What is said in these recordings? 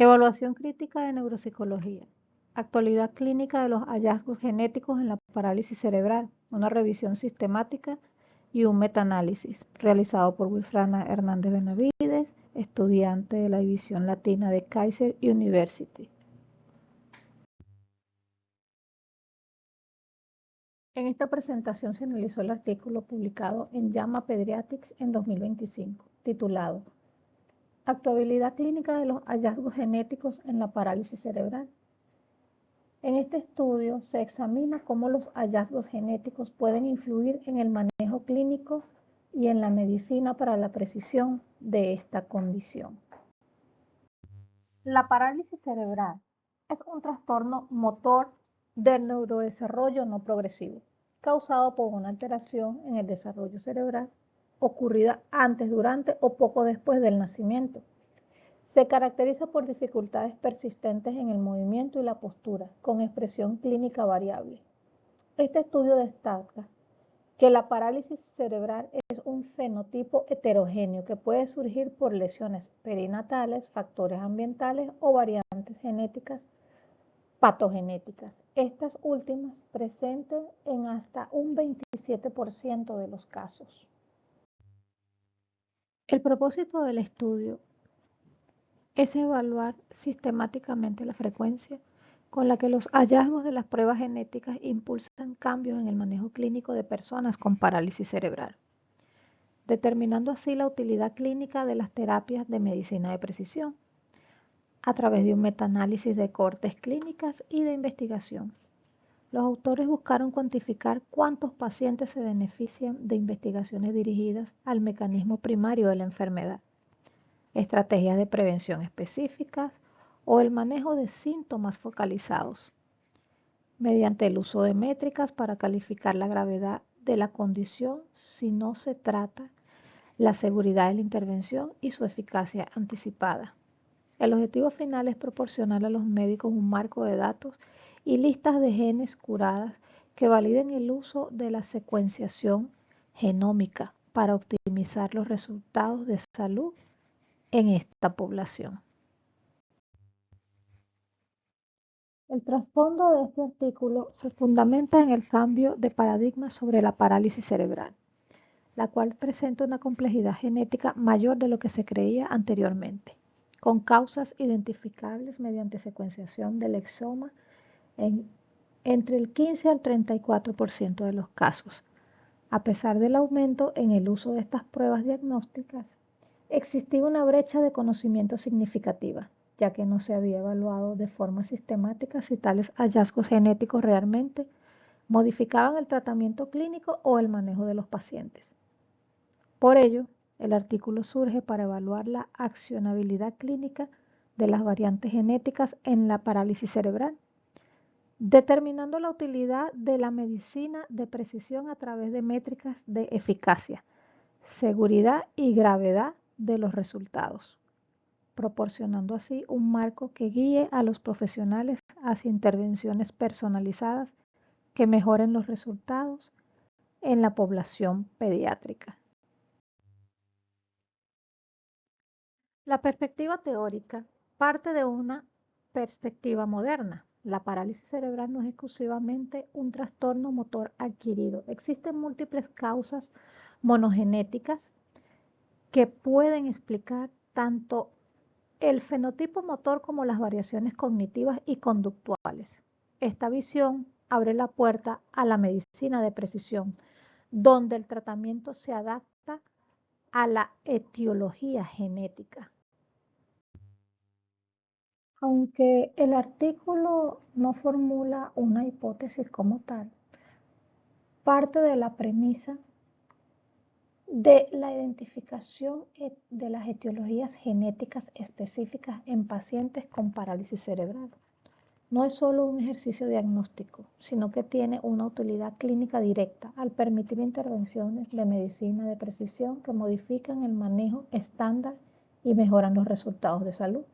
Evaluación crítica de neuropsicología. Actualidad clínica de los hallazgos genéticos en la parálisis cerebral. Una revisión sistemática y un metaanálisis realizado por Wilfrana Hernández Benavides, estudiante de la División Latina de Kaiser University. En esta presentación se analizó el artículo publicado en JAMA Pediatrics en 2025, titulado Actualidad clínica de los hallazgos genéticos en la parálisis cerebral. En este estudio se examina cómo los hallazgos genéticos pueden influir en el manejo clínico y en la medicina para la precisión de esta condición. La parálisis cerebral es un trastorno motor del neurodesarrollo no progresivo, causado por una alteración en el desarrollo cerebral ocurrida antes, durante o poco después del nacimiento. Se caracteriza por dificultades persistentes en el movimiento y la postura, con expresión clínica variable. Este estudio destaca que la parálisis cerebral es un fenotipo heterogéneo que puede surgir por lesiones perinatales, factores ambientales o variantes genéticas patogenéticas. Estas últimas presentes en hasta un 27% de los casos. El propósito del estudio es evaluar sistemáticamente la frecuencia con la que los hallazgos de las pruebas genéticas impulsan cambios en el manejo clínico de personas con parálisis cerebral, determinando así la utilidad clínica de las terapias de medicina de precisión a través de un metaanálisis de cohortes clínicas y de investigación. Los autores buscaron cuantificar cuántos pacientes se benefician de investigaciones dirigidas al mecanismo primario de la enfermedad, estrategias de prevención específicas o el manejo de síntomas focalizados, mediante el uso de métricas para calificar la gravedad de la condición si no se trata, la seguridad de la intervención y su eficacia anticipada. El objetivo final es proporcionar a los médicos un marco de datos y listas de genes curadas que validen el uso de la secuenciación genómica para optimizar los resultados de salud en esta población. El trasfondo de este artículo se fundamenta en el cambio de paradigma sobre la parálisis cerebral, la cual presenta una complejidad genética mayor de lo que se creía anteriormente, con causas identificables mediante secuenciación del exoma entre el 15 al 34% de los casos. A pesar del aumento en el uso de estas pruebas diagnósticas, existía una brecha de conocimiento significativa, ya que no se había evaluado de forma sistemática si tales hallazgos genéticos realmente modificaban el tratamiento clínico o el manejo de los pacientes. Por ello, el artículo surge para evaluar la accionabilidad clínica de las variantes genéticas en la parálisis cerebral, determinando la utilidad de la medicina de precisión a través de métricas de eficacia, seguridad y gravedad de los resultados, proporcionando así un marco que guíe a los profesionales hacia intervenciones personalizadas que mejoren los resultados en la población pediátrica. La perspectiva teórica parte de una perspectiva moderna. La parálisis cerebral no es exclusivamente un trastorno motor adquirido. Existen múltiples causas monogenéticas que pueden explicar tanto el fenotipo motor como las variaciones cognitivas y conductuales. Esta visión abre la puerta a la medicina de precisión, donde el tratamiento se adapta a la etiología genética. Aunque el artículo no formula una hipótesis como tal, parte de la premisa de la identificación de las etiologías genéticas específicas en pacientes con parálisis cerebral. No es solo un ejercicio diagnóstico, sino que tiene una utilidad clínica directa al permitir intervenciones de medicina de precisión que modifican el manejo estándar y mejoran los resultados de salud.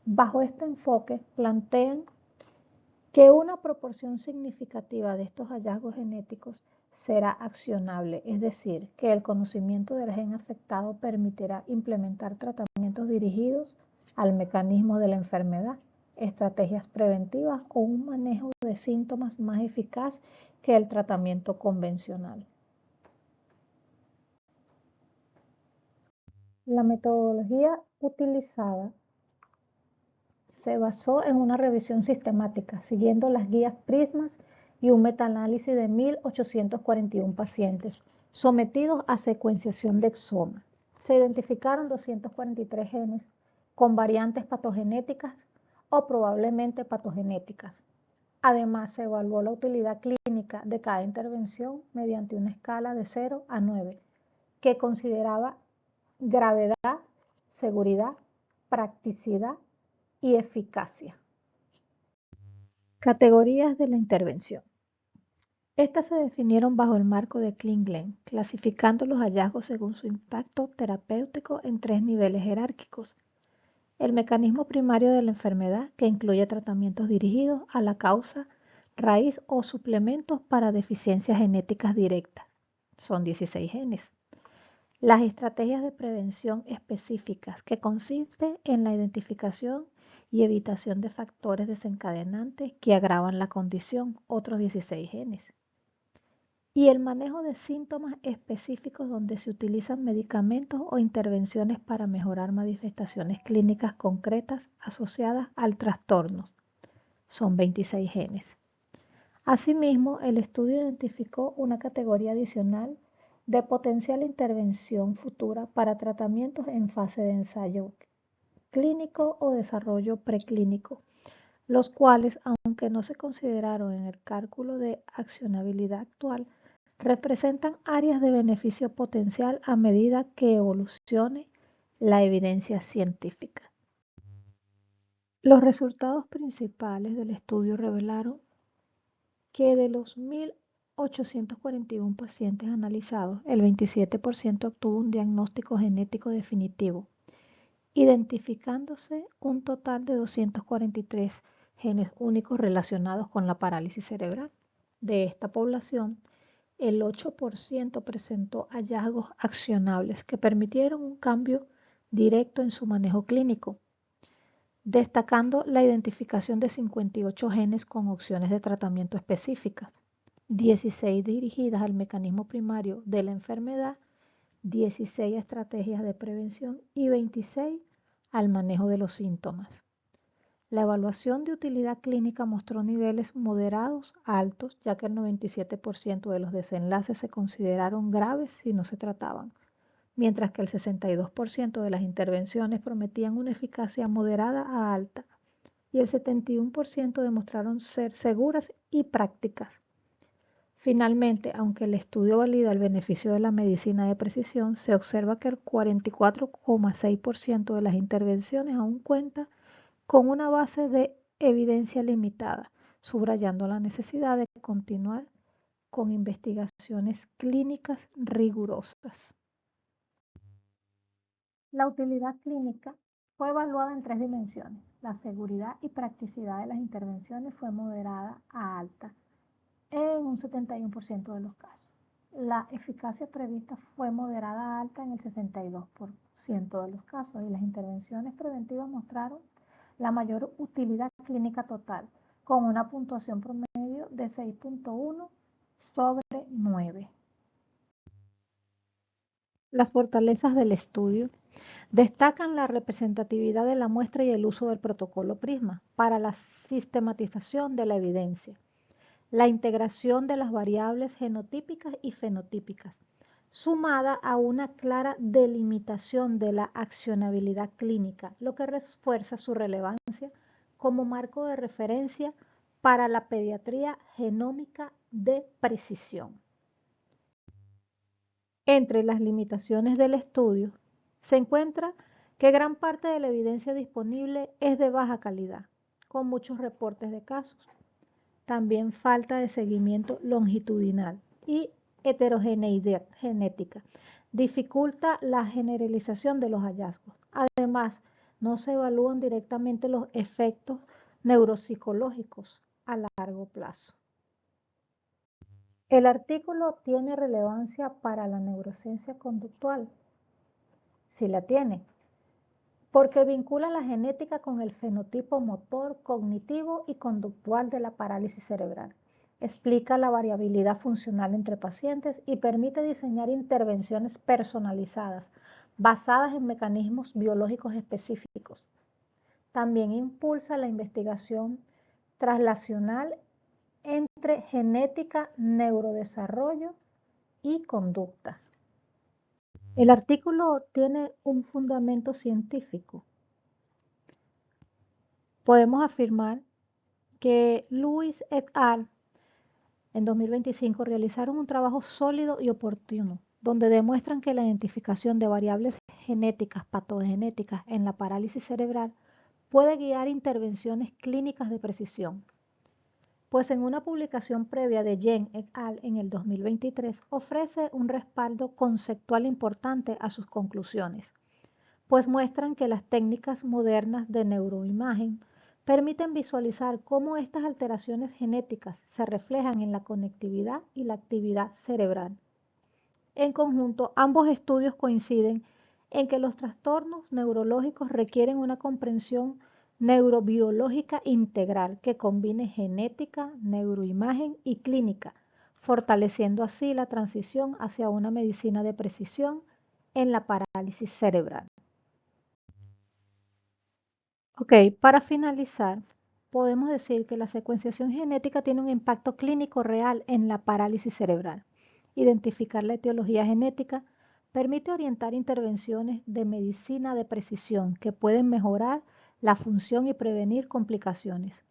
Bajo este enfoque, plantean que una proporción significativa de estos hallazgos genéticos será accionable, es decir, que el conocimiento del gen afectado permitirá implementar tratamientos dirigidos al mecanismo de la enfermedad, estrategias preventivas o un manejo de síntomas más eficaz que el tratamiento convencional. La metodología utilizada se basó en una revisión sistemática, siguiendo las guías Prismas y un metaanálisis de 1.841 pacientes sometidos a secuenciación de exoma. Se identificaron 243 genes con variantes patogenéticas o probablemente patogenéticas. Además, se evaluó la utilidad clínica de cada intervención mediante una escala de 0 a 9, que consideraba gravedad, seguridad, practicidad y eficacia. Categorías de la intervención. Estas se definieron bajo el marco de Klein-Glen, clasificando los hallazgos según su impacto terapéutico en 3 niveles jerárquicos. El mecanismo primario de la enfermedad, que incluye tratamientos dirigidos a la causa raíz o suplementos para deficiencias genéticas directas. Son 16 genes. Las estrategias de prevención específicas, que consiste en la identificación y evitación de factores desencadenantes que agravan la condición, otros 16 genes. Y el manejo de síntomas específicos donde se utilizan medicamentos o intervenciones para mejorar manifestaciones clínicas concretas asociadas al trastorno. Son 26 genes. Asimismo, el estudio identificó una categoría adicional de potencial intervención futura para tratamientos en fase de ensayo clínico o desarrollo preclínico, los cuales, aunque no se consideraron en el cálculo de accionabilidad actual, representan áreas de beneficio potencial a medida que evolucione la evidencia científica. Los resultados principales del estudio revelaron que de los 1.841 pacientes analizados, el 27% obtuvo un diagnóstico genético definitivo, identificándose un total de 243 genes únicos relacionados con la parálisis cerebral. De esta población, el 8% presentó hallazgos accionables que permitieron un cambio directo en su manejo clínico, destacando la identificación de 58 genes con opciones de tratamiento específicas, 16 dirigidas al mecanismo primario de la enfermedad, 16 estrategias de prevención y 26 al manejo de los síntomas. La evaluación de utilidad clínica mostró niveles moderados a altos, ya que el 97% de los desenlaces se consideraron graves si no se trataban, mientras que el 62% de las intervenciones prometían una eficacia moderada a alta y el 71% demostraron ser seguras y prácticas. Finalmente, aunque el estudio valida el beneficio de la medicina de precisión, se observa que el 44,6% de las intervenciones aún cuenta con una base de evidencia limitada, subrayando la necesidad de continuar con investigaciones clínicas rigurosas. La utilidad clínica fue evaluada en 3 dimensiones. La seguridad y practicidad de las intervenciones fue moderada a alta en un 71% de los casos. La eficacia prevista fue moderada a alta en el 62% de los casos y las intervenciones preventivas mostraron la mayor utilidad clínica total, con una puntuación promedio de 6.1 sobre 9. Las fortalezas del estudio destacan la representatividad de la muestra y el uso del protocolo Prisma para la sistematización de la evidencia, la integración de las variables genotípicas y fenotípicas, sumada a una clara delimitación de la accionabilidad clínica, lo que refuerza su relevancia como marco de referencia para la pediatría genómica de precisión. Entre las limitaciones del estudio se encuentra que gran parte de la evidencia disponible es de baja calidad, con muchos reportes de casos. También falta de seguimiento longitudinal y heterogeneidad genética. Dificulta la generalización de los hallazgos. Además, no se evalúan directamente los efectos neuropsicológicos a largo plazo. El artículo tiene relevancia para la neurociencia conductual. Sí la tiene. porque vincula la genética con el fenotipo motor, cognitivo y conductual de la parálisis cerebral. Explica la variabilidad funcional entre pacientes y permite diseñar intervenciones personalizadas basadas en mecanismos biológicos específicos. También impulsa la investigación translacional entre genética, neurodesarrollo y conductas. El artículo tiene un fundamento científico. Podemos afirmar que Lewis et al. En 2025 realizaron un trabajo sólido y oportuno, donde demuestran que la identificación de variables genéticas patogenéticas en la parálisis cerebral puede guiar intervenciones clínicas de precisión. Pues en una publicación previa de Yen et al. En el 2023 ofrece un respaldo conceptual importante a sus conclusiones, pues muestran que las técnicas modernas de neuroimagen permiten visualizar cómo estas alteraciones genéticas se reflejan en la conectividad y la actividad cerebral. En conjunto, ambos estudios coinciden en que los trastornos neurológicos requieren una comprensión neurobiológica integral que combine genética, neuroimagen y clínica, fortaleciendo así la transición hacia una medicina de precisión en la parálisis cerebral. Ok, para finalizar, podemos decir que la secuenciación genética tiene un impacto clínico real en la parálisis cerebral. Identificar la etiología genética permite orientar intervenciones de medicina de precisión que pueden mejorar la función y prevenir complicaciones.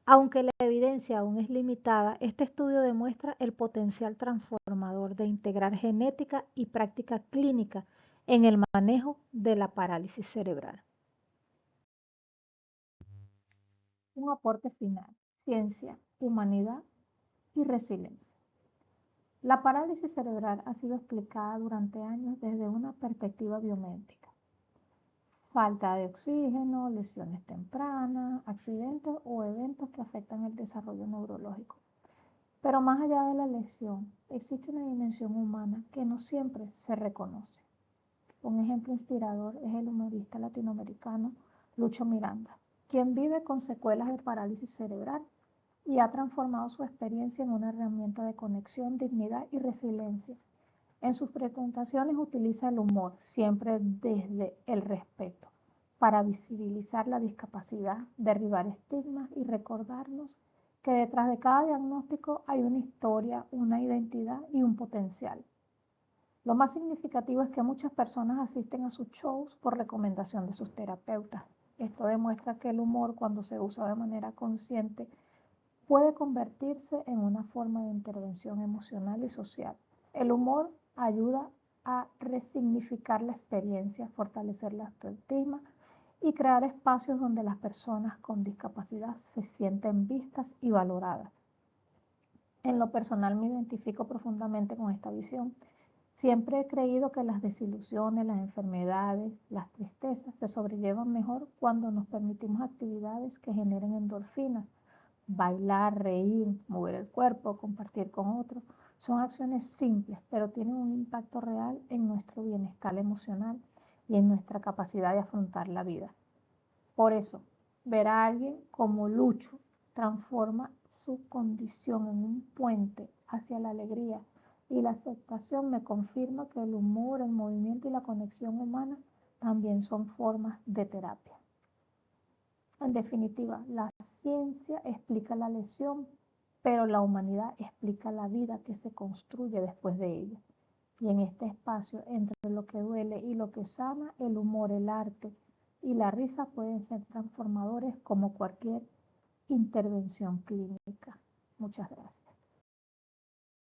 Aunque la evidencia aún es limitada, este estudio demuestra el potencial transformador de integrar genética y práctica clínica en el manejo de la parálisis cerebral. Un aporte final: ciencia, humanidad y resiliencia. La parálisis cerebral ha sido explicada durante años desde una perspectiva biomédica. Falta de oxígeno, lesiones tempranas, accidentes o eventos que afectan el desarrollo neurológico. Pero más allá de la lesión, existe una dimensión humana que no siempre se reconoce. Un ejemplo inspirador es el humorista latinoamericano Lucho Miranda, quien vive con secuelas de parálisis cerebral y ha transformado su experiencia en una herramienta de conexión, dignidad y resiliencia. En sus presentaciones utiliza el humor, siempre desde el respeto, para visibilizar la discapacidad, derribar estigmas y recordarnos que detrás de cada diagnóstico hay una historia, una identidad y un potencial. Lo más significativo es que muchas personas asisten a sus shows por recomendación de sus terapeutas. Esto demuestra que el humor, cuando se usa de manera consciente, puede convertirse en una forma de intervención emocional y social. El humor ayuda a resignificar la experiencia, fortalecer la autoestima y crear espacios donde las personas con discapacidad se sienten vistas y valoradas. En lo personal me identifico profundamente con esta visión. Siempre he creído que las desilusiones, las enfermedades, las tristezas se sobrellevan mejor cuando nos permitimos actividades que generen endorfinas. Bailar, reír, mover el cuerpo, compartir con otros, son acciones simples, pero tienen un impacto real en nuestro bienestar emocional y en nuestra capacidad de afrontar la vida. Por eso, ver a alguien como Lucho transforma su condición en un puente hacia la alegría y la aceptación me confirma que el humor, el movimiento y la conexión humana también son formas de terapia. En definitiva, la ciencia explica la lesión, pero la humanidad explica la vida que se construye después de ella. Y en este espacio, entre lo que duele y lo que sana, el humor, el arte y la risa pueden ser transformadores como cualquier intervención clínica. Muchas gracias.